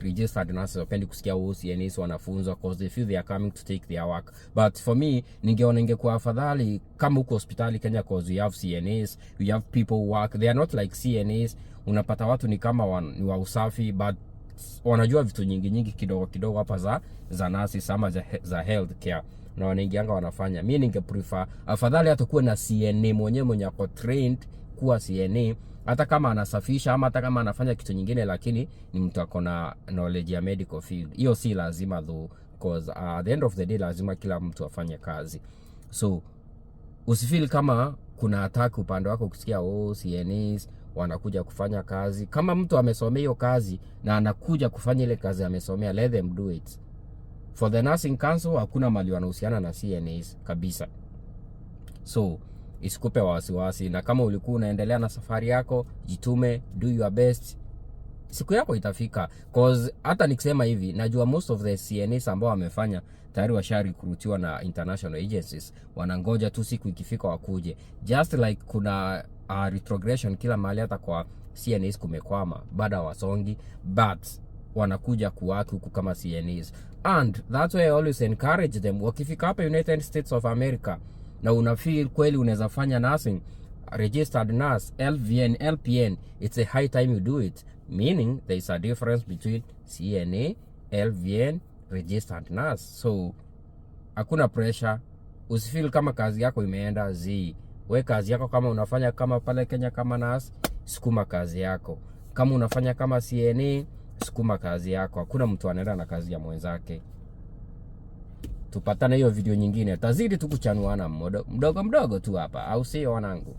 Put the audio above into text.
registered nurses wapendi kusikia CNAs wanafunzwa cause they feel they are coming to take their work. But for me, ningekuwa afadhali kama uko hospitali Kenya cause we have CNAs, we have people who work. They are not like CNAs. Unapata watu ni kama ni wa usafi but wanajua vitu nyingi kidogo hapa za nurses ama za healthcare. Na wanaingianga wanafanya. Mimi ningeprefer afadhali hata kuwe na CNA mwenye ako trained kuwa CNA, hata kama anasafisha ama hata kama anafanya kitu nyingine, lakini ni mtu akona knowledge ya medical field. Hiyo si lazima though, cause at the end of the day lazima kila mtu afanye kazi. So usifeel kama kuna attack upande wako kusikia CNAs wanakuja kufanya kazi. Kama mtu amesomea hiyo kazi na anakuja kufanya ile kazi amesomea, let them do it. For the Nursing Council hakuna mali wanahusiana na CNAs kabisa. So isikupe wasiwasi, na kama ulikuwa unaendelea na safari yako, jitume, do your best. Siku yako itafika, cause hata nikisema hivi najua most of the CNAs ambao wamefanya tayari washarecruitiwa na international agencies, wanangoja tu siku ikifika wakuje. Just like kuna retrogression kila mahali, hata kwa CNAs kumekwama, bado wasongi, but wanakuja kuwaki huku kama CNAs. And that's why I always encourage them, wakifika hapa United States of America na unafeel kweli unaweza fanya nursing, registered nurse, LVN, LPN, it's a high time you do it. Meaning there is a difference between CNA, LVN, registered nurse. So hakuna pressure. Usifeel kama kazi yako imeenda we kazi yako kama unafanya kama pale Kenya kama nurse, sukuma kazi yako. Kama unafanya kama CNA, sukuma kazi yako. Hakuna mtu anaenda na kazi ya mwenzake. Tupatane hiyo video nyingine. Tazidi tu kuchanuana mdogo tu hapa. Au sio wanangu?